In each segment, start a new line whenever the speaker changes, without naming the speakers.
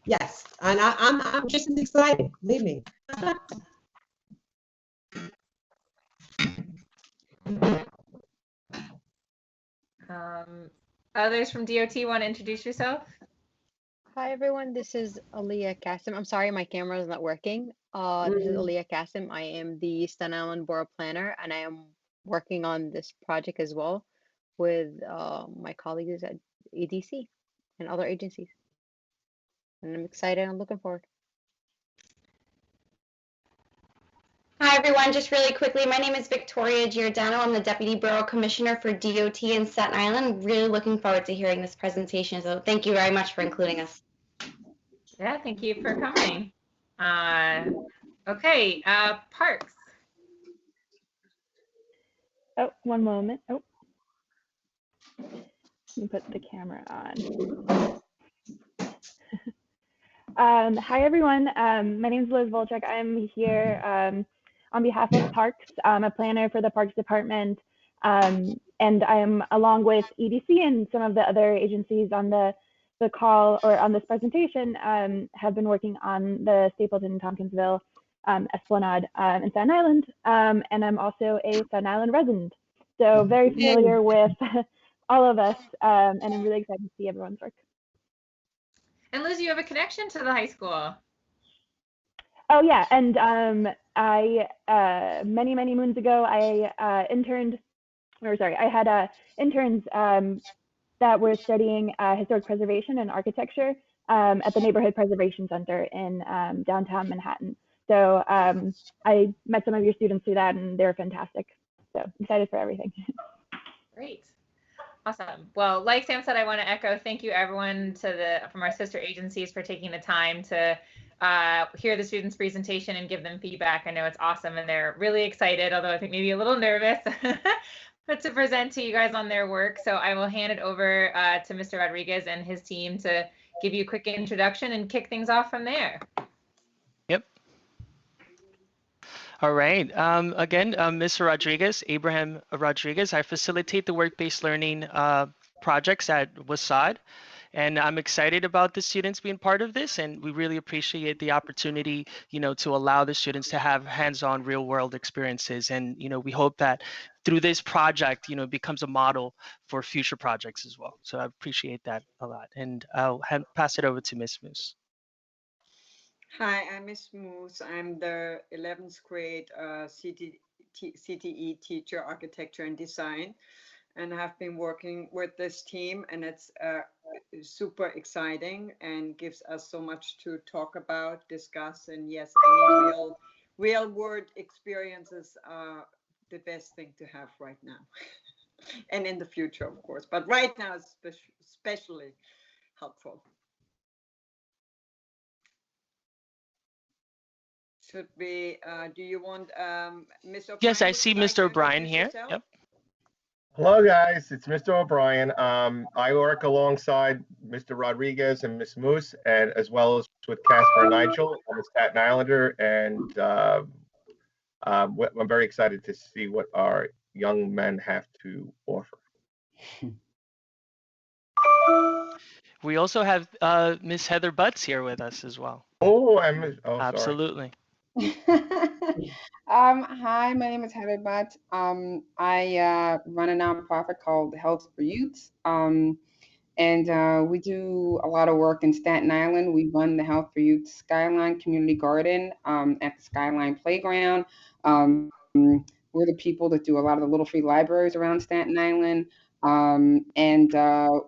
Yes, and I'm just as excited, believe me.
Others from DOT want to introduce yourself?
Hi everyone, this is Aaliyah Kasim. I'm sorry my camera is not working. This is Aaliyah Kasim. I am the Staten Island Borough Planner and I am working on this project as well with my colleagues at EDC and other agencies. And I'm excited and looking forward.
Hi everyone, just really quickly, my name is Victoria Giordano. I'm the Deputy Borough Commissioner for DOT in Staten Island. Really looking forward to hearing this presentation, so thank you very much for including us.
Yeah, thank you for coming. Okay, Parks.
Oh, one moment. Oh, let me put the camera on. Hi, everyone. My name is Liz Volchek. I'm here on behalf of Parks. I'm a planner for the Parks Department, and I am along with EDC and some of the other agencies on the call or on this presentation have been working on the Stapleton Tompkinsville Esplanade in Staten Island, and I'm also a Staten Island resident, so very familiar with all of us, and I'm really excited to see everyone's work.
And Liz, you have a connection to the high school.
Oh yeah, and I many moons ago I had interns that were studying historic preservation and architecture at the Neighborhood Preservation Center in downtown Manhattan. So I met some of your students through that, and they're fantastic. So excited for everything.
Great. Awesome. Well, like Sam said, I want to echo thank you everyone from our sister agencies for taking the time to hear the students' presentation and give them feedback. I know it's awesome and they're really excited, although I think maybe a little nervous to present to you guys on their work. So I will hand it over to Mr. Rodriguez and his team to give you a quick introduction and kick things off from there.
Yep. All right. Again, Mr. Rodriguez, Abraham Rodriguez. I facilitate the work-based learning projects at WHSAD, and I'm excited about the students being part of this, and we really appreciate the opportunity, to allow the students to have hands-on real-world experiences. And, we hope that through this project, it becomes a model for future projects as well. So I appreciate that a lot. And I'll pass it over to Ms. Moose.
Hi, I'm Ms. Moose. I'm the 11th grade CTE teacher, architecture and design, and have been working with this team, and it's super exciting and gives us so much to talk about, discuss, and yes, any real world experiences are the best thing to have right now and in the future, of course, but right now it's especially helpful. Should we, do you want Mr. O'Brien?
Yes, I see Mr. O'Brien here. Yep.
Hello, guys. It's Mr. O'Brien. I work alongside Mr. Rodriguez and Ms. Moose, and as well as with Kacper and Nigel. I'm a Staten Islander, and I'm very excited to see what our young men have to offer.
We also have Miss Heather Butts here with us as well.
Oh,
absolutely.
Hi, my name is Heather Butts. I run a nonprofit called H.E.A.L.T.H for Youth, and we do a lot of work in Staten Island. We run the H.E.A.L.T. for Youth Skyline Community Garden at the Skyline Playground. We're the people that do a lot of the Little Free Libraries around Staten Island.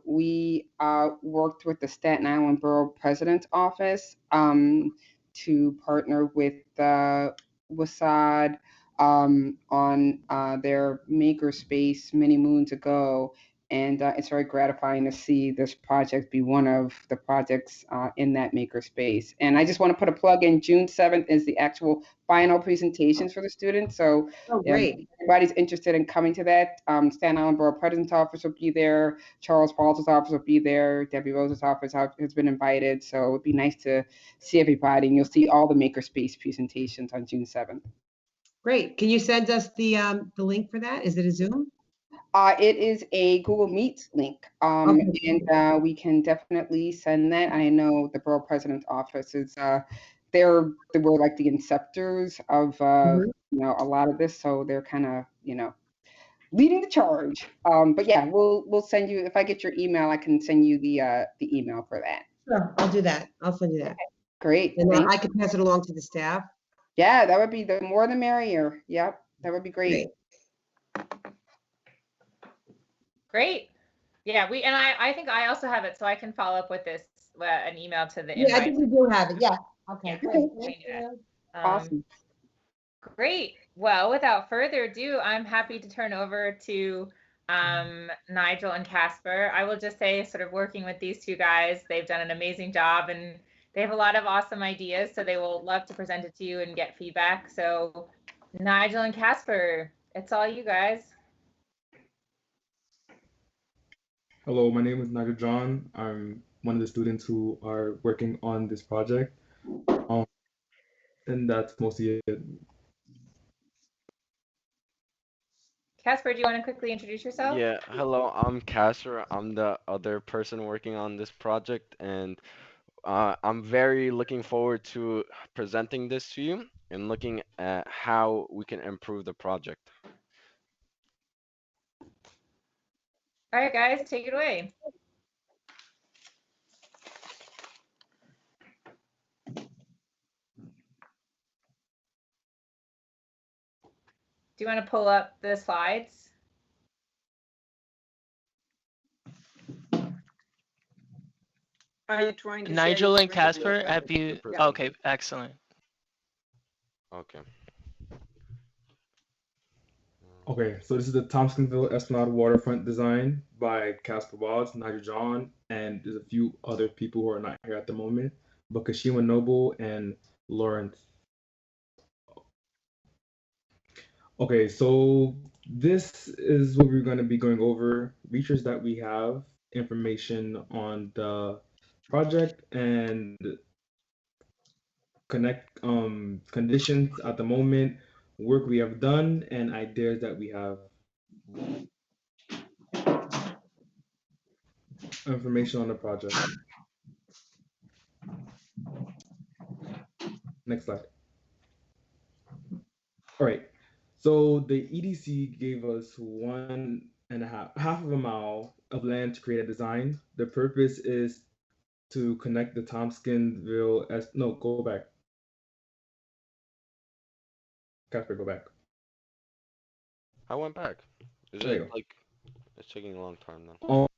We worked with the Staten Island Borough President's Office to partner with WHSAD on their makerspace many moons ago. And it's very gratifying to see this project be one of the projects in that makerspace. And I just want to put a plug in. June 7th is the actual final presentations for the students. So if anybody's interested in coming to that, Staten Island Borough President's Office will be there. Charles Paul's office will be there. Debbie Rose's office has been invited. So it'd be nice to see everybody. And you'll see all the makerspace presentations on June 7th.
Great. Can you send us the link for that? Is it a Zoom?
It is a Google Meets link,
Okay.
and we can definitely send that. I know the borough president's office is they were like the inceptors of
Mhm.
a lot of this, so they're kind of leading the charge. But yeah, we'll send you, if I get your email, I can send you the email for that.
Sure, I'll do that. I'll send you that.
Great.
And
Thank
I could pass it along to the staff.
Yeah, that would be the more the merrier. Yep, that would be great.
Great. Yeah, I think I also have it, so I can follow up with this an email to the
Yeah, I
invite.
think we do have it. Yeah. Okay,
Yeah.
great.
we
Thank
can do that.
you.
Awesome.
Great. Well, without further ado, I'm happy to turn over to Nigel and Kacper. I will just say, sort of working with these two guys, they've done an amazing job and they have a lot of awesome ideas, so they will love to present it to you and get feedback. So Nigel and Kacper, it's all you guys.
Hello, my name is Nigel John. I'm one of the students who are working on this project. And that's mostly it.
Kacper, do you want to quickly introduce yourself?
Yeah, hello, I'm Kacper. I'm the other person working on this project, and I'm very looking forward to presenting this to you and looking at how we can improve the project.
All right, guys, take it away. Do you want to pull up the slides?
Are you trying to share
Nigel
your
and
screen?
Kacper, have you?
Yeah.
Okay, excellent.
Okay.
Okay, so this is the Tompkinsville Esplanade Waterfront design by Kacper Wodz, Nigel John, and there's a few other people who are not here at the moment, but K-Shima Noble and Lawrence. Okay, so this is what we're going to be going over, features that we have, information on the project, and connect conditions at the moment, work we have done, and ideas that we have. Information on the project. Next slide. All right. So the EDC gave us 1.5, half of a mile of land to create a design. The purpose is to connect the Tompkinsville no, go back. Casper, go back.
I went back. Is
There you
it
go.
like it's taking a long time now?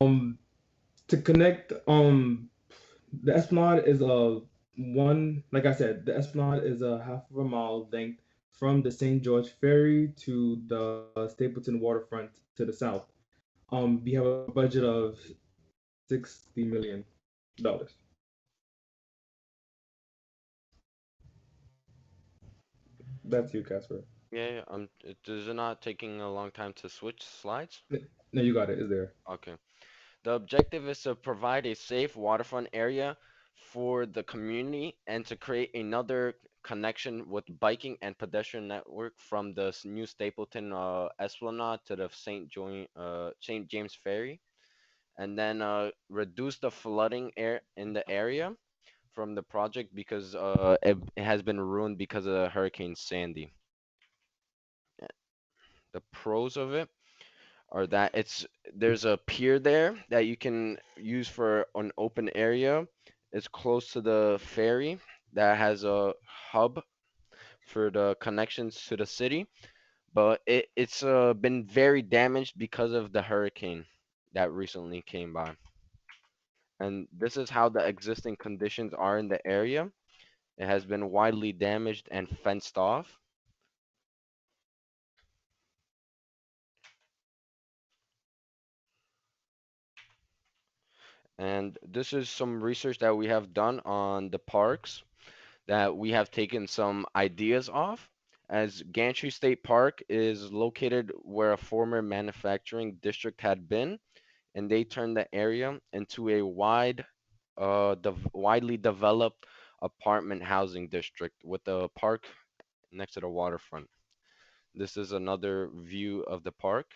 To connect the Esplanade is a one, like I said, the Esplanade is a half of a mile length from the St. George Ferry to the Stapleton Waterfront to the south. We have a budget of $60 million. That's you, Casper.
Yeah, is it not taking a long time to switch slides?
No, you got it. Is there?
Okay. The objective is to provide a safe waterfront area for the community and to create another connection with biking and pedestrian network from the new Stapleton Esplanade to the St. James Ferry, and then reduce the flooding air in the area from the project because it has been ruined because of Hurricane Sandy. The pros of it are that there's a pier there that you can use for an open area. It's close to the ferry that has a hub for the connections to the city, but it's been very damaged because of the hurricane that recently came by. And this is how the existing conditions are in the area. It has been widely damaged and fenced off. And this is some research that we have done on the parks that we have taken some ideas off. As Gantry State Park is located where a former manufacturing district had been, and they turned the area into a widely developed apartment housing district with a park next to the waterfront. This is another view of the park.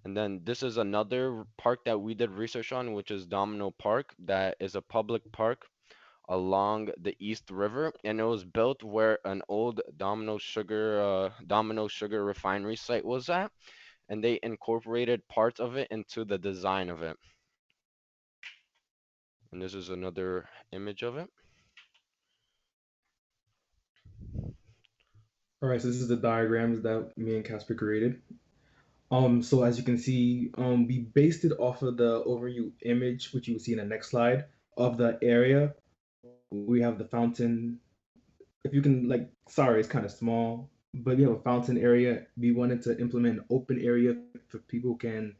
And then this is another park that we did research on, which is Domino Park, that is a public park along the East River, and it was built where an old Domino Sugar refinery site was at, and they incorporated parts of it into the design of it. And this is another image of it.
All right, so this is the diagrams that me and Casper created. So as you can see, we based it off of the overview image, which you will see in the next slide, of the area. We have the fountain. If you can, like, sorry, it's kind of small, but we have a fountain area. We wanted to implement an open area for people can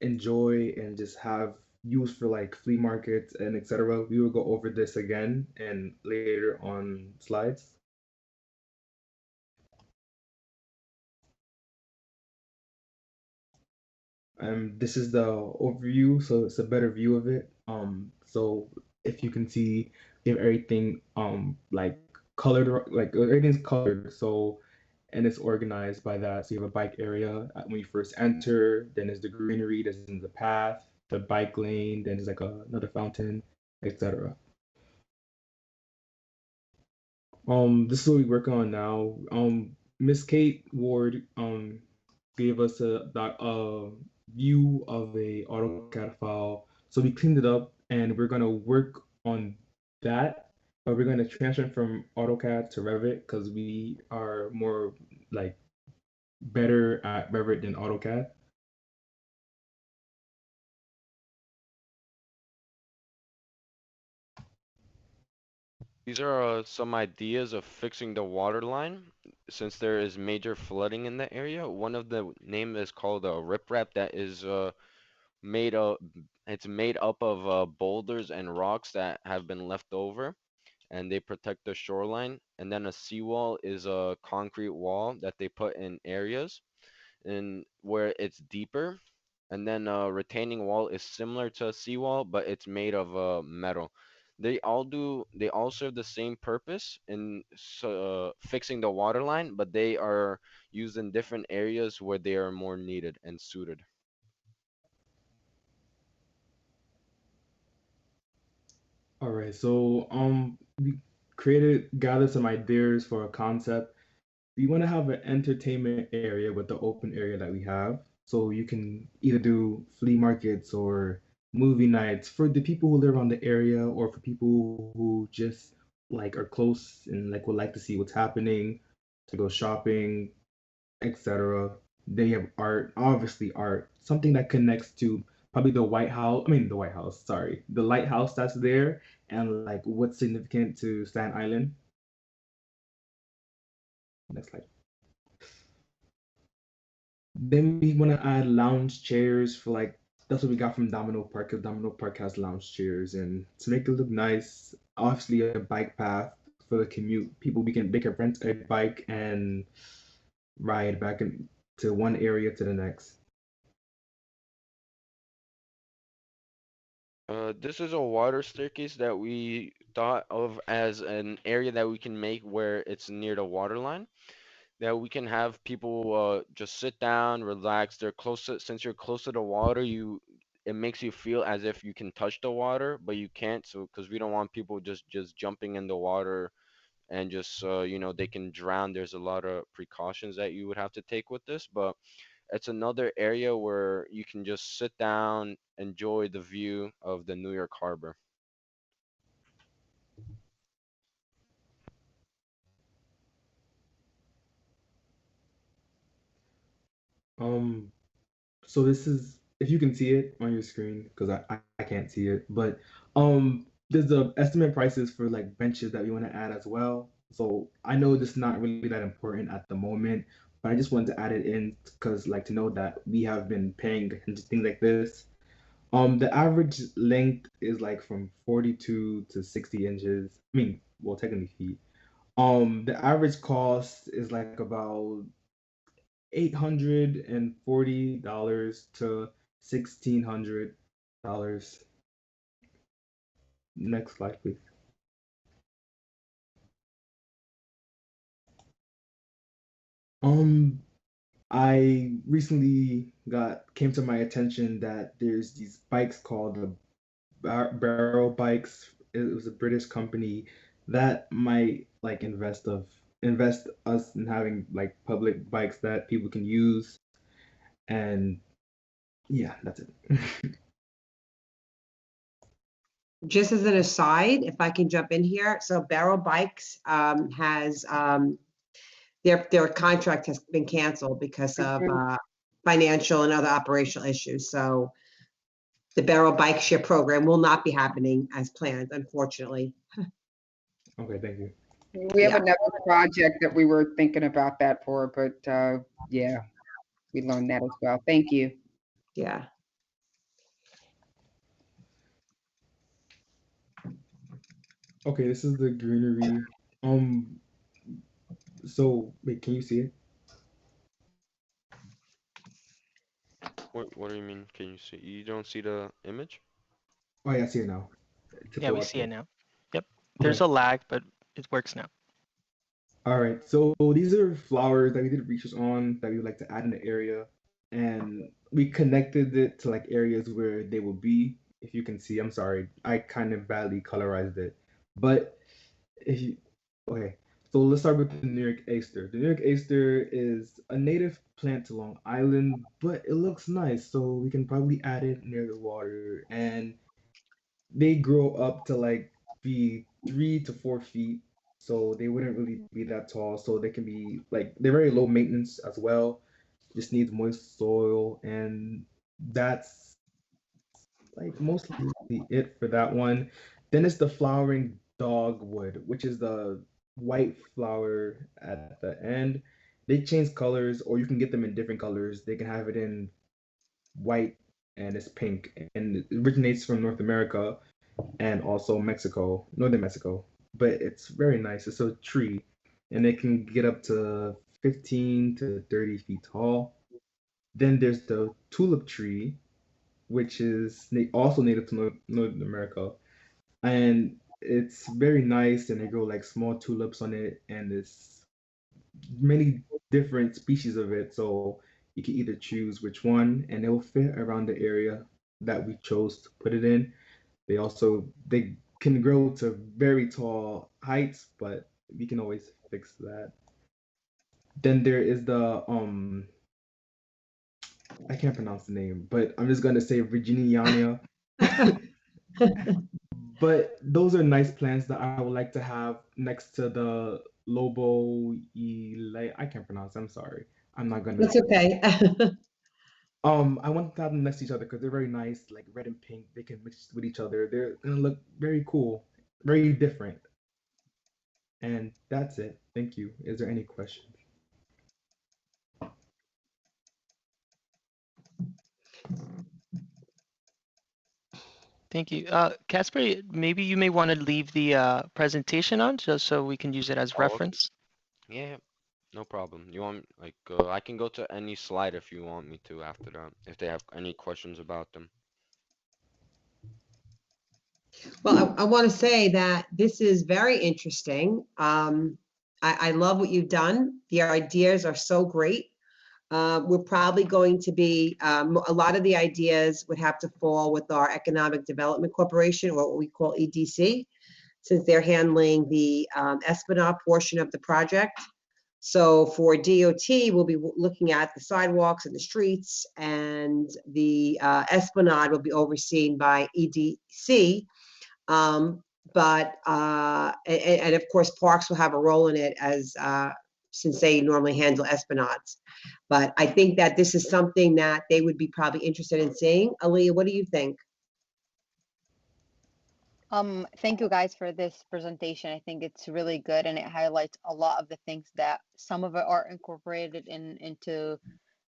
enjoy and just have use for like flea markets and etc. We will go over this again and later on slides. This is the overview, so it's a better view of it. So if you can see, we have everything like colored, like everything's colored. So and it's organized by that. So you have a bike area when you first enter. Then there's the greenery. There's the path, the bike lane. Then there's like another fountain, etc. This is what we're working on now. Miss Kate Ward gave us a view of a AutoCAD file. So we cleaned it up and we're gonna work on that. But we're gonna transfer from AutoCAD to Revit because we are more like better at Revit than AutoCAD.
These are some ideas of fixing the water line since there is major flooding in the area. One of the name is called a riprap that is made up it's made up of boulders and rocks that have been left over and they protect the shoreline. And then a seawall is a concrete wall that they put in areas and where it's deeper. And then a retaining wall is similar to a seawall, but it's made of metal. They all serve the same purpose in fixing the water line, but they are used in different areas where they are more needed and suited.
All right, so we gathered some ideas for a concept. We want to have an entertainment area with the open area that we have. So you can either do flea markets or movie nights for the people who live around the area or for people who just like are close and like would like to see what's happening, to go shopping, etc. Then you have art, obviously art, something that connects to probably the White House. I mean the White House, sorry, the lighthouse that's there, and like what's significant to Staten Island. Next slide. Then we want to add lounge chairs for like that's what we got from Domino Park because Domino Park has lounge chairs and to make it look nice. Obviously, a bike path for the commute. People they can rent a bike and ride back to one area to the next.
This is a water staircase that we thought of as an area that we can make where it's near the water line. That we can have people just sit down, relax. They're close to, since you're close to the water, it makes you feel as if you can touch the water, but you can't. So because we don't want people just jumping in the water and just they can drown. There's a lot of precautions that you would have to take with this, but it's another area where you can just sit down, enjoy the view of the New York Harbor.
Um, so this is if you can see it on your screen because I can't see it, but there's the estimate prices for like benches that we want to add as well. So I know this is not really that important at the moment, but I just wanted to add it in because like to know that we have been paying attention to things like this. The average length is like from 42 to 60 inches. I mean, well, technically feet. The average cost is like about $840 to $1,600. Next slide, please. Um, I recently came to my attention that there's these bikes called the Barrel Bikes. It was a British company that might like invest us in having like public bikes that people can use. And yeah, that's it.
Just as an aside, if I can jump in here, so Barrel Bikes has their contract has been canceled because of financial and other operational issues. So the Barrel Bike Share program will not be happening as planned, unfortunately.
Okay, thank you.
We have
Yeah.
another project that we were thinking about that for, but yeah, we learned that as well. Thank you.
Yeah.
Okay, this is the greenery. So wait, can you see it?
What do you mean? Can you see? You don't see the image?
Oh yeah, I see it now. It's
Yeah,
the
we see it
website.
now. Yep. There's
Okay.
a lag, but it works now.
All right. So these are flowers that we did research on that we would like to add in the area, and we connected it to like areas where they will be. If you can see, I'm sorry, I kind of badly colorized it, but if you okay, so let's start with the New York Aster. The New York Aster is a native plant to Long Island, but it looks nice, so we can probably add it near the water. And they grow up to like be 3 to 4 feet, so they wouldn't really be that tall. So they can be like they're very low maintenance as well. Just needs moist soil, and that's like mostly it for that one. Then it's the flowering dogwood, which is the white flower at the end. They change colors, or you can get them in different colors. They can have it in white and it's pink, and it originates from North America and also Mexico, northern Mexico. But it's very nice. It's a tree, and it can get up to 15 to 30 feet tall. Then there's the tulip tree, which is also native to North America, and it's very nice. And they grow like small tulips on it, and there's many different species of it. So you can either choose which one, and it will fit around the area that we chose to put it in. They can grow to very tall heights, but we can always fix that. Then there is the I can't pronounce the name, but I'm just gonna say Virginiana. But those are nice plants that I would like to have next to the Lobo I can't pronounce. I'm sorry. I'm not gonna.
That's okay.
I want to have them next to each other because they're very nice, like red and pink. They can mix with each other. They're gonna look very cool, very different. And that's it. Thank you. Is there any questions?
Thank you. Kacper, maybe you may want to leave the presentation on just so we can use it as
Oh, okay.
reference.
Yeah, no problem. You want like I can go to any slide if you want me to after that, if they have any questions about them.
Well, I want to say that this is very interesting. I love what you've done. The ideas are so great. We're probably going to be, a lot of the ideas would have to fall with our Economic Development Corporation, or what we call EDC, since they're handling the Esplanade portion of the project. So for DOT, we'll be looking at the sidewalks and the streets, and the Esplanade will be overseen by EDC. And of course, parks will have a role in it as since they normally handle esplanades. But I think that this is something that they would be probably interested in seeing. Aaliyah, what do you think?
Thank you guys for this presentation. I think it's really good, and it highlights a lot of the things that some of it are incorporated into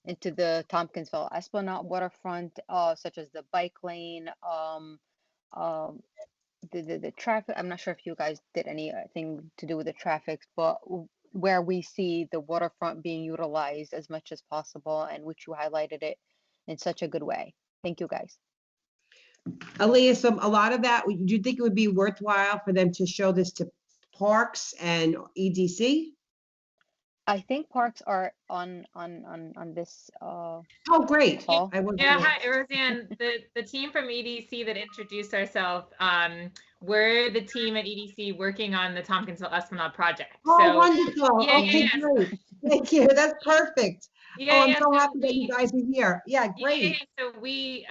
the Tompkinsville Esplanade waterfront, such as the bike lane, the traffic. I'm not sure if you guys did anything to do with the traffic, but where we see the waterfront being utilized as much as possible, and which you highlighted it in such a good way. Thank you guys.
Aaliyah, so a lot of that, do you think it would be worthwhile for them to show this to parks and EDC?
I think parks are on this
Oh, great.
call?
I wasn't
Yeah,
aware.
hi, Roseanne. The team from EDC that introduced ourselves, we're the team at EDC working on the Tompkinsville Esplanade project.
Oh,
So
wonderful.
yeah,
Okay,
yeah, yeah.
great. Thank you. That's perfect.
Yeah,
Oh, I'm
yeah.
so
So
happy that you guys are here. Yeah,
yeah,
great.
so we,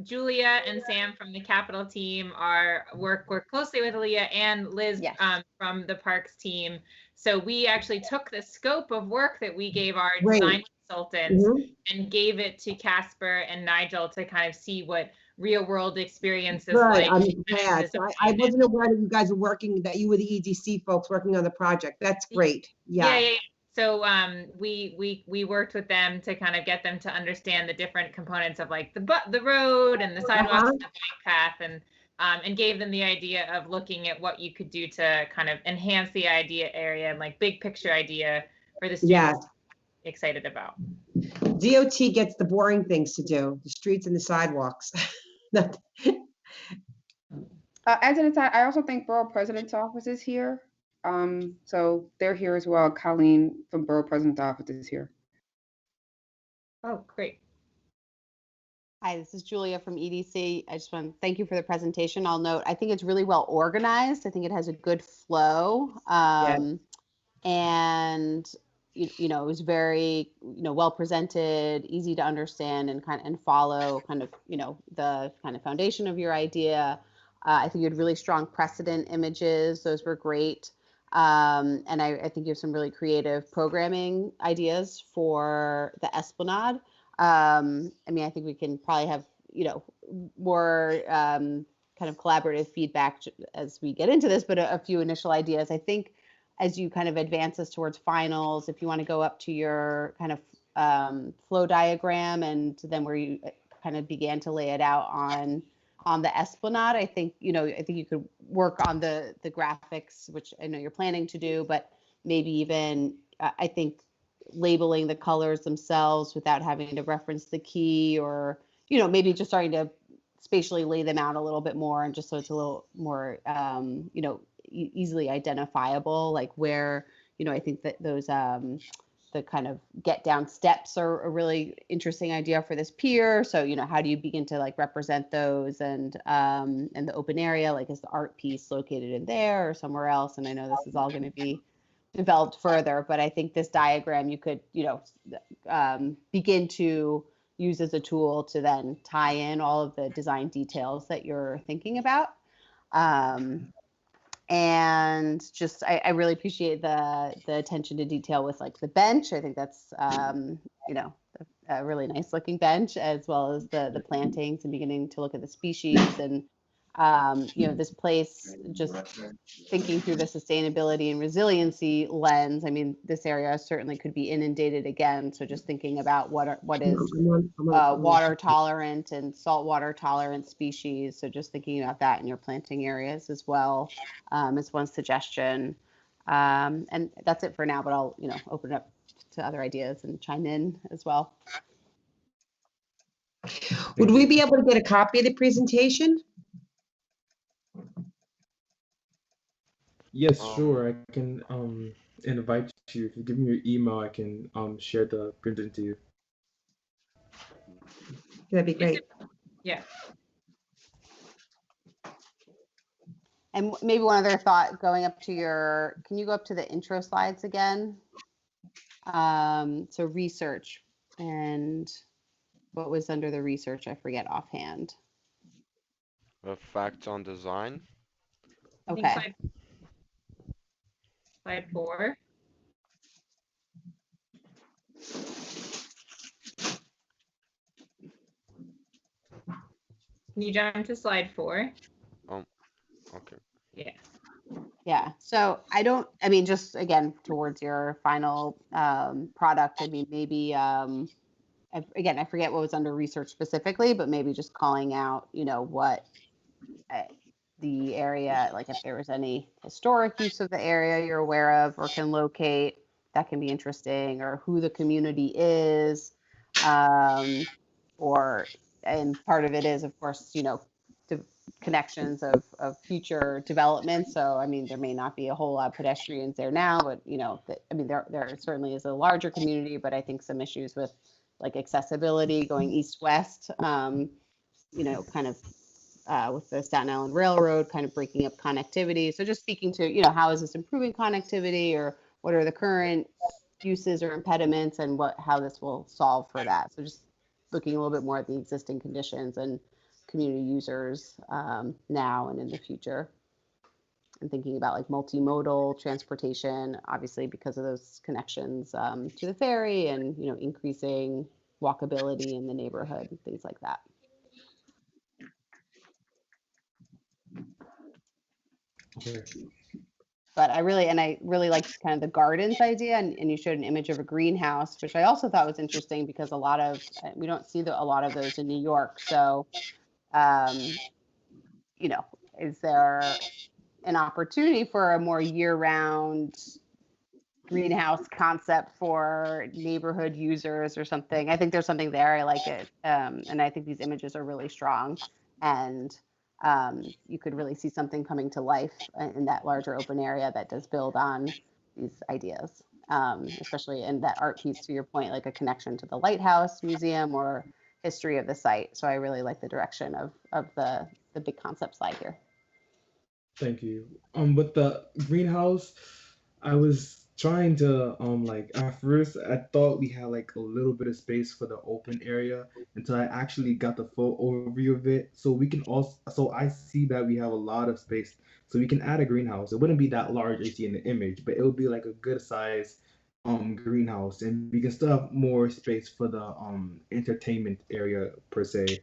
Julia and Sam from the Capital team work closely with Aaliyah and Liz
Yes.
from the Parks team. So we actually took the scope of work that we gave our
Great.
design consultants
Mhm.
and gave it to Kacper and Nigel to kind of see what real world experience is
Good.
like.
I'm
in
glad.
this
So I
environment.
wasn't aware that you guys were working, that you were the EDC folks working on the project. That's great.
Yeah,
Yeah.
yeah, yeah. So we worked with them to kind of get them to understand the different components of like the road and the sidewalks
Uh-huh.
and the bike path, and gave them the idea of looking at what you could do to kind of enhance the idea area and like big picture idea for the
Yes.
students excited about.
DOT gets the boring things to do, the streets and the sidewalks.
As an aside, I also think Borough President's office is here. So they're here as well. Colleen from Borough President's office is here.
Oh, great.
Hi, this is Julia from EDC. I just want to thank you for the presentation. I'll note, I think it's really well organized. I think it has a good flow. And you know, it was very, well presented, easy to understand and follow kind of, the kind of foundation of your idea. I think you had really strong precedent images. Those were great. And I think you have some really creative programming ideas for the Esplanade. I mean, I think we can probably have, more kind of collaborative feedback as we get into this, but a few initial ideas. I think as you kind of advance us towards finals, if you want to go up to your kind of flow diagram and then where you kind of began to lay it out on the Esplanade, I think, I think you could work on the graphics, which I know you're planning to do, but maybe even, I think, labeling the colors themselves without having to reference the key, or, maybe just starting to spatially lay them out a little bit more, and just so it's a little more, easily identifiable, like where, I think that those, the kind of get down steps are a really interesting idea for this pier. So, how do you begin to like represent those, and the open area, like is the art piece located in there or somewhere else? And I know this is all going to be developed further, but I think this diagram you could, begin to use as a tool to then tie in all of the design details that you're thinking about. And just, I really appreciate the attention to detail with like the bench. I think that's, a really nice looking bench, as well as the plantings, and beginning to look at the species, and, this place, just thinking through the sustainability and resiliency lens. I mean, this area certainly could be inundated again. So just thinking about what is water tolerant and saltwater tolerant species. So just thinking about that in your planting areas as well, is one suggestion. And that's it for now, but I'll, open it up to other ideas and chime in as well.
Would we be able to get a copy of the presentation?
Yes, sure. I can invite you. If you give me your email, I can share the printed to you.
That'd be great.
Yeah.
And maybe one other thought, going up to can you go up to the intro slides again? So research, and what was under the research, I forget offhand.
Facts on design.
I think
Okay.
slide 4. Can you jump to slide 4?
Okay.
Yeah.
Yeah. So I mean, just again, towards your final product, I mean, maybe, again, I forget what was under research specifically, but maybe just calling out, what the area, like if there was any historic use of the area you're aware of or can locate, that can be interesting, or who the community is. And part of it is, of course, connections of future development. So, I mean, there may not be a whole lot of pedestrians there now, but I mean, there certainly is a larger community, but I think some issues with like accessibility going east-west, kind of with the Staten Island Railroad kind of breaking up connectivity. So just speaking to, how is this improving connectivity, or what are the current uses or impediments, and how this will solve for that. So just looking a little bit more at the existing conditions and community users now and in the future. And thinking about like multimodal transportation, obviously because of those connections to the ferry, and increasing walkability in the neighborhood and things like that.
Okay.
But I really liked kind of the gardens idea, and you showed an image of a greenhouse, which I also thought was interesting because we don't see a lot of those in New York. So, is there an opportunity for a more year-round greenhouse concept for neighborhood users or something? I think there's something there. I like it, and I think these images are really strong, and you could really see something coming to life in that larger open area that does build on these ideas, especially in that art piece, to your point, like a connection to the Lighthouse Museum or history of the site. So I really like the direction of the big concept slide here.
Thank you. With the greenhouse, I was trying to like at first I thought we had like a little bit of space for the open area until I actually got the full overview of it. So I see that we have a lot of space. So we can add a greenhouse. It wouldn't be that large as you see in the image, but it would be like a good size greenhouse, and we can still have more space for the entertainment area per se.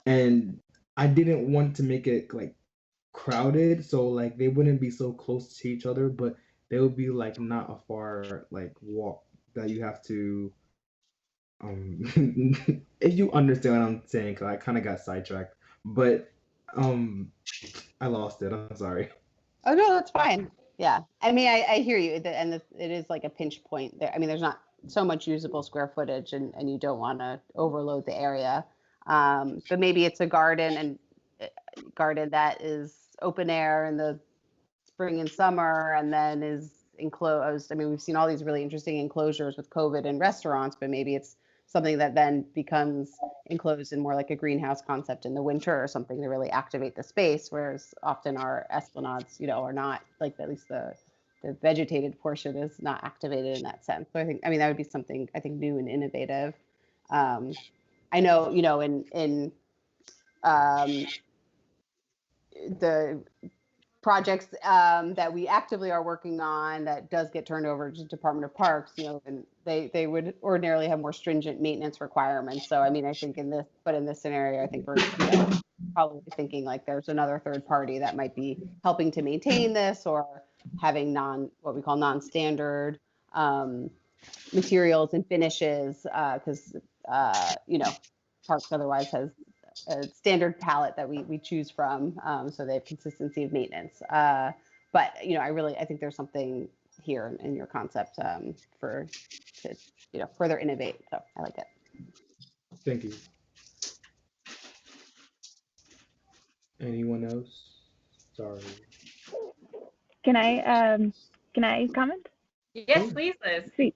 And I didn't want to make it like crowded, so like they wouldn't be so close to each other, but they would be like not a far like walk that you have to if you understand what I'm saying, 'cause I kind of got sidetracked, but I lost it. I'm sorry.
Oh no, that's fine. Yeah, I mean, I hear you, it is like a pinch point there. I mean, there's not so much usable square footage, and you don't want to overload the area. But maybe it's a garden that is open air in the spring and summer, and then is enclosed. I mean, we've seen all these really interesting enclosures with COVID and restaurants, but maybe it's something that then becomes enclosed in more like a greenhouse concept in the winter or something to really activate the space, whereas often our esplanades, are not, like, at least the vegetated portion is not activated in that sense. So I mean, that would be something I think new and innovative. I know, in the projects that we actively are working on that does get turned over to Department of Parks, and they would ordinarily have more stringent maintenance requirements. So I mean, I think in this scenario, I think we're probably thinking like there's another third party that might be helping to maintain this, or having what we call non-standard materials and finishes, because Parks otherwise has a standard palette that we choose from, so they have consistency of maintenance. But I think there's something here in your concept to further innovate. So I like it.
Thank you. Anyone else? Sorry.
Can I comment?
Yes, please, Liz.
Sweet.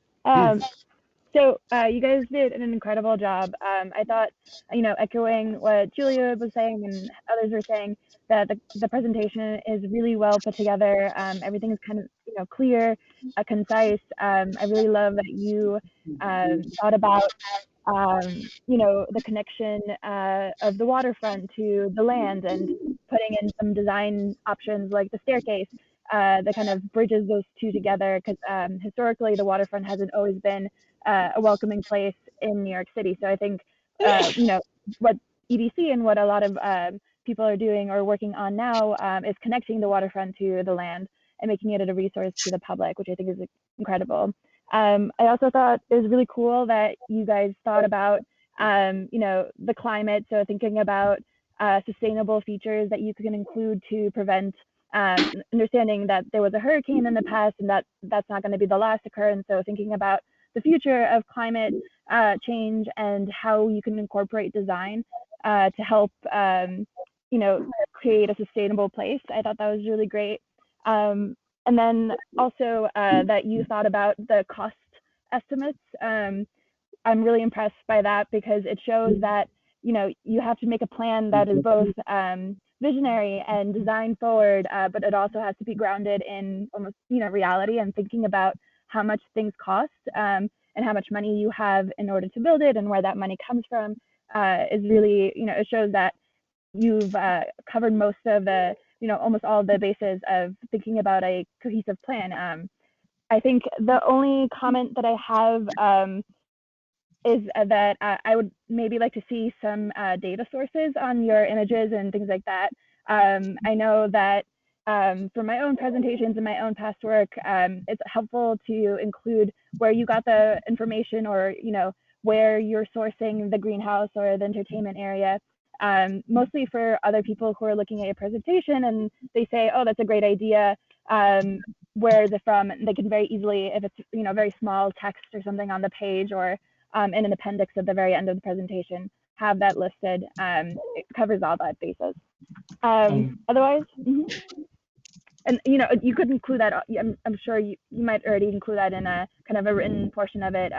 So you guys did an incredible job. I thought, echoing what Julia was saying and others were saying, that the presentation is really well put together. Everything is kind of, clear, concise. I really love that you thought about, the connection of the waterfront to the land, and putting in some design options like the staircase that kind of bridges those two together, because historically the waterfront hasn't always been a welcoming place in New York City. So I think, what EDC and what a lot of people are doing or working on now is connecting the waterfront to the land and making it a resource to the public, which I think is incredible. I also thought it was really cool that you guys thought about, the climate. So thinking about sustainable features that you can include to prevent, understanding that there was a hurricane in the past, and that's not going to be the last occurrence. So thinking about the future of climate change and how you can incorporate design to help, create a sustainable place. I thought that was really great. And then also that you thought about the cost estimates. I'm really impressed by that because it shows that, you know, you have to make a plan that is both visionary and design forward, but it also has to be grounded in almost, you know, reality and thinking about how much things cost and how much money you have in order to build it and where that money comes from is really, you know, it shows that you've covered most of the, you know, almost all of the bases of thinking about a cohesive plan. I think the only comment that I have is that I would maybe like to see some data sources on your images and things like that. I know that for my own presentations and my own past work, it's helpful to include where you got the information or, you know, where you're sourcing the greenhouse or the entertainment area. Mostly for other people who are looking at your presentation and they say, oh, that's a great idea. Where is it from? And they can very easily, if it's, you know, very small text or something on the page or in an appendix at the very end of the presentation, have that listed. It covers all that bases. Otherwise, and you know, you could include that. I'm sure you might already include that in a kind of a written portion of it.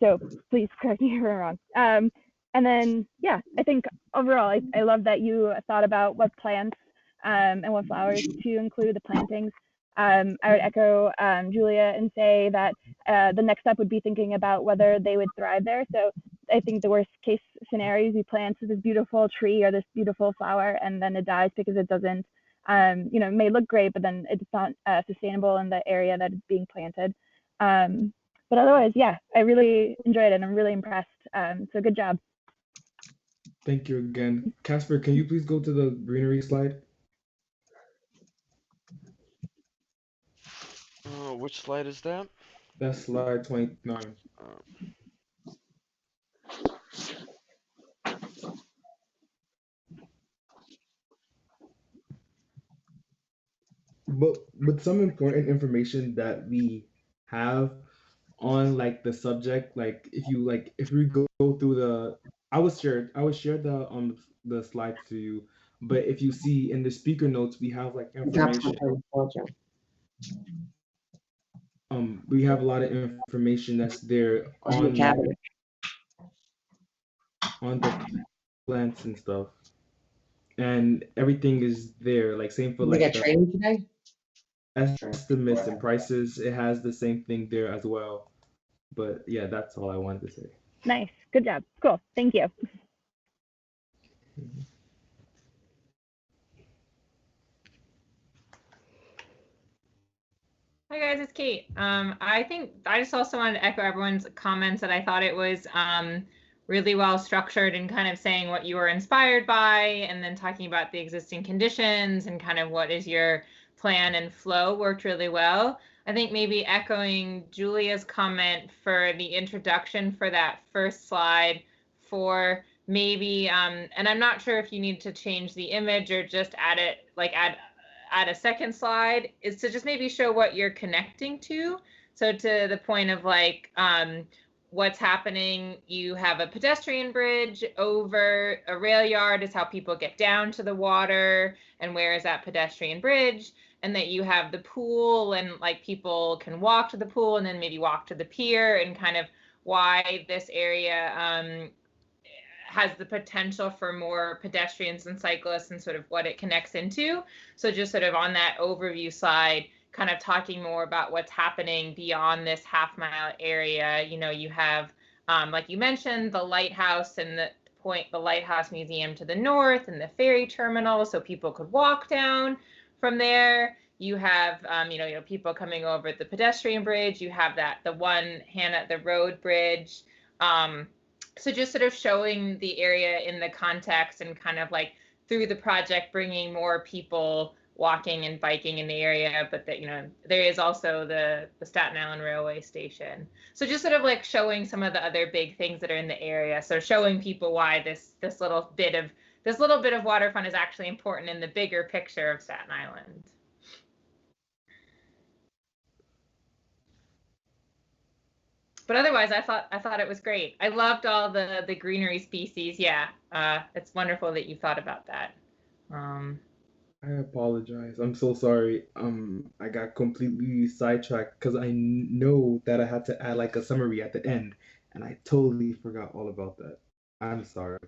So please correct me if I'm wrong. And then, yeah, I think overall, I love that you thought about what plants and what flowers to include the plantings. I would echo Julia and say that the next step would be thinking about whether they would thrive there. So I think the worst case scenario is you plant this beautiful tree or this beautiful flower and then it dies because it doesn't, you know, it may look great, but then it's not sustainable in the area that it's being planted. But otherwise, yeah, I really enjoyed it and I'm really impressed. So good job.
Thank you again. Kacper, can you please go to the greenery slide?
Which slide is that?
That's slide 29. But with some important information that we have on like the subject, like if we go through the, I will share the slides to you. But if you see in the speaker notes, we have like information. We have a lot of information that's there on the plants and stuff, and everything is there. Like same for
We
like
got
the
training today?
estimates and prices. It has the same thing there as well. But yeah, that's all I wanted to say.
Nice, good job, cool, thank you.
Hi guys, it's Kate. I think I just also wanted to echo everyone's comments that I thought it was really well structured and kind of saying what you were inspired by and then talking about the existing conditions and kind of what is your plan and flow worked really well. I think maybe echoing Julia's comment for the introduction for that first slide for maybe, and I'm not sure if you need to change the image or just add it, like add a second slide, is to just maybe show what you're connecting to. So to the point of like what's happening, you have a pedestrian bridge over a rail yard is how people get down to the water and where is that pedestrian bridge, and that you have the pool and like people can walk to the pool and then maybe walk to the pier and kind of why this area has the potential for more pedestrians and cyclists and sort of what it connects into. So just sort of on that overview slide, kind of talking more about what's happening beyond this half-mile area. You know, you have, like you mentioned, the lighthouse and the Lighthouse Museum to the north and the ferry terminal, so people could walk down from there. You have, you know, people coming over the pedestrian bridge. You have the one Hannah, the road bridge. So just sort of showing the area in the context and kind of like through the project, bringing more people walking and biking in the area, but that, you know, there is also the Staten Island railway station. So just sort of like showing some of the other big things that are in the area. So showing people why this little bit of waterfront is actually important in the bigger picture of Staten Island. But otherwise, I thought it was great. I loved all the greenery species. Yeah, it's wonderful that you thought about that.
I apologize. I'm so sorry. I got completely sidetracked because I know that I had to add like a summary at the end, and I totally forgot all about that. I'm sorry.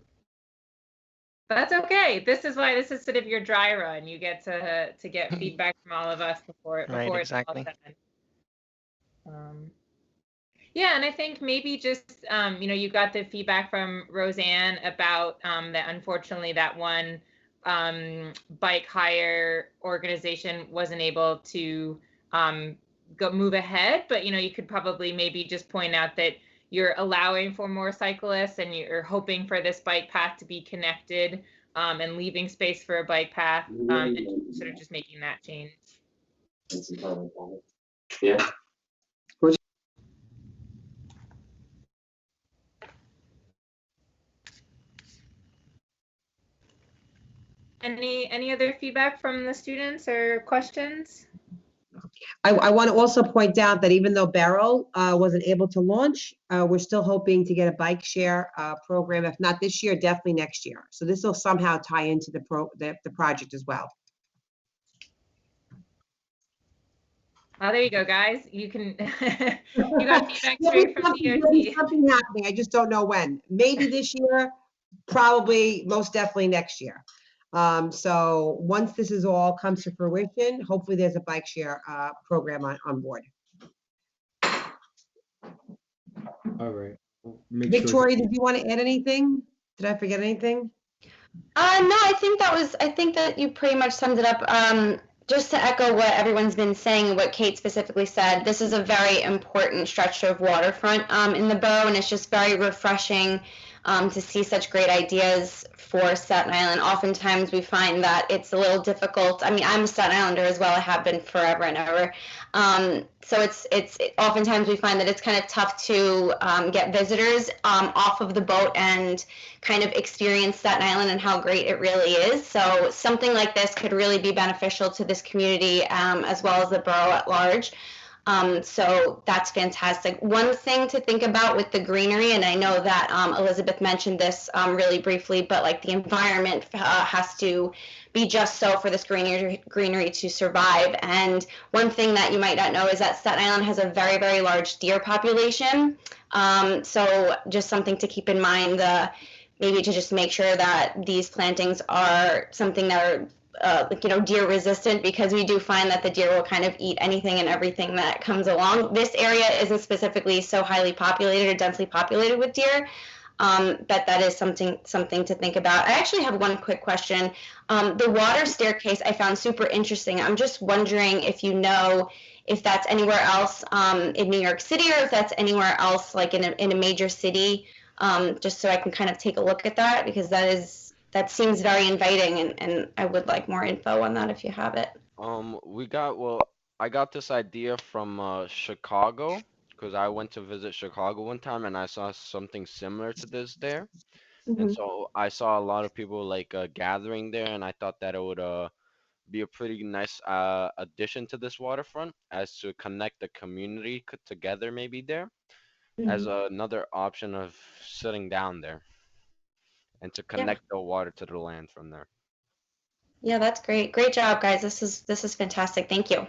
That's okay. This is why this is sort of your dry run. You get to get feedback from all of us before
Right,
it's all
exactly.
done. Yeah, and I think maybe just you got the feedback from Roseanne about that unfortunately that one bike hire organization wasn't able to go move ahead, but you could probably maybe just point out that you're allowing for more cyclists and you're hoping for this bike path to be connected and leaving space for a bike path and sort of just making that change.
Yeah.
Any other feedback from the students or questions?
I want to also point out that even though Beryl wasn't able to launch, we're still hoping to get a bike share program, if not this year, definitely next year. So this will somehow tie into the project as well.
Oh, there you go, guys. You can you got feedback straight from
There's
DOT.
something happening. I just don't know when. Maybe this year, probably most definitely next year. So once this is all comes to fruition, hopefully there's a bike share program on board.
All right. Make
Victoria,
sure
did you want to add anything? Did I forget anything?
No, I think that you pretty much summed it up. Just to echo what everyone's been saying and what Kate specifically said, this is a very important stretch of waterfront in the borough, and it's just very refreshing to see such great ideas for Staten Island. Oftentimes we find that it's a little difficult. I mean, I'm a Staten Islander as well. I have been forever and ever. So it's oftentimes we find that it's kind of tough to get visitors off of the boat and kind of experience Staten Island and how great it really is. So something like this could really be beneficial to this community as well as the borough at large. So that's fantastic. One thing to think about with the greenery, and I know that Elizabeth mentioned this really briefly, but like the environment has to be just so for this greenery to survive. And one thing that you might not know is that Staten Island has a very, very large deer population. So just something to keep in mind, maybe to just make sure that these plantings are something that are deer resistant, because we do find that the deer will kind of eat anything and everything that comes along. This area isn't specifically so highly populated or densely populated with deer, but that is something to think about. I actually have one quick question. The water staircase I found super interesting. I'm just wondering if you know if that's anywhere else in New York City, or if that's anywhere else like in a major city, just so I can kind of take a look at that, because that seems very inviting, and I would like more info on that if you have it.
I got this idea from Chicago, because I went to visit Chicago one time and I saw something similar to this there. And so I saw a lot of people like gathering there, and I thought that it would be a pretty nice addition to this waterfront, as to connect the community together maybe there, as another option of sitting down there and to connect the water to the land from there.
Yeah, that's great. Great job, guys. This is fantastic. Thank you.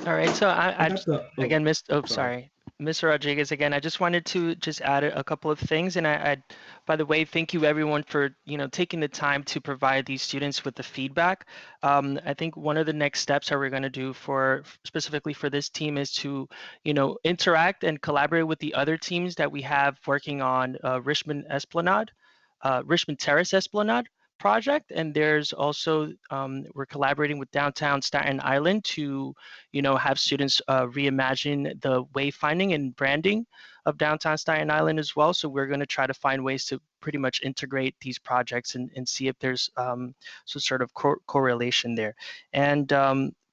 All right, so I
got the
again,
sorry.
Mr. Rodriguez again. I just wanted to just add a couple of things, and by the way, thank you everyone for taking the time to provide these students with the feedback. I think one of the next steps that we're going to do specifically for this team is to interact and collaborate with the other teams that we have working on Richmond Terrace Esplanade project, and there's also we're collaborating with downtown Staten Island to have students reimagine the wayfinding and branding of downtown Staten Island as well. So we're going to try to find ways to pretty much integrate these projects and see if there's some sort of correlation there. And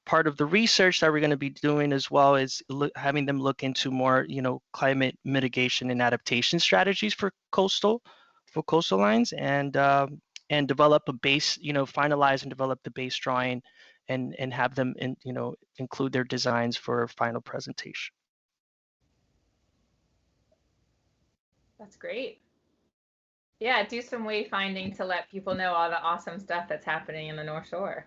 part of the research that we're going to be doing as well is having them look into more climate mitigation and adaptation strategies for coastal lines, and develop a base, finalize and develop the base drawing and have them include their designs for final presentation.
That's great. Yeah, do some wayfinding to let people know all the awesome stuff that's happening in the North Shore.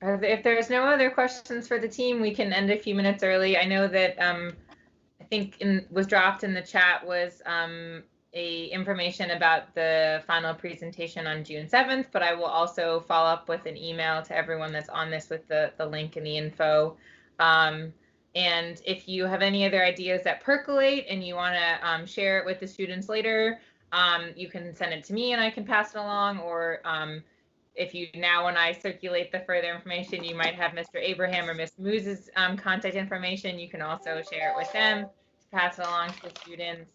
If there's no other questions for the team, we can end a few minutes early. I know that I think was dropped in the chat was a information about the final presentation on June 7th, but I will also follow up with an email to everyone that's on this with the link and the info. And if you have any other ideas that percolate and you want to share it with the students later, you can send it to me and I can pass it along, or if you now, when I circulate the further information, you might have Mr. Abraham or Ms. Moose's contact information. You can also share it with them to pass it along to the students.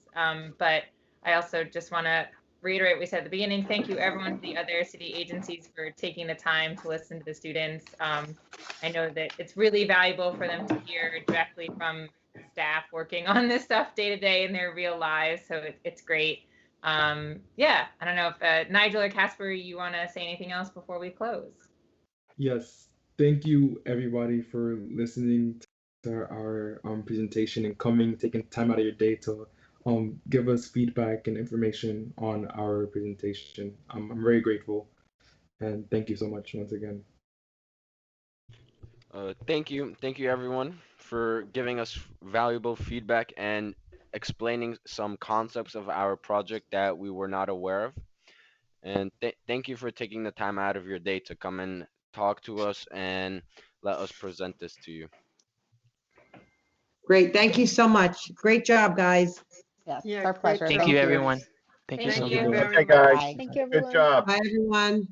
But I also just want to reiterate what we said at the beginning. Thank you, everyone, to the other city agencies for taking the time to listen to the students. I know that it's really valuable for them to hear directly from staff working on this stuff day to day in their real lives. So it's great. Yeah, I don't know if Nigel or Kacper, you want to say anything else before we close?
Yes, thank you everybody for listening to our presentation and taking time out of your day to give us feedback and information on our presentation. I'm very grateful, and thank you so much once again.
Thank you everyone for giving us valuable feedback and explaining some concepts of our project that we were not aware of. And thank you for taking the time out of your day to come and talk to us and let us present this to you.
Great. Thank you so much. Great job, guys.
Yes,
Yeah,
it's our
great
pleasure.
Thank
job.
you, everyone. Thank you
Thank
so
you.
much.
very
Okay, guys.
Bye.
Thank you,
Good
everyone.
job.
Bye, everyone.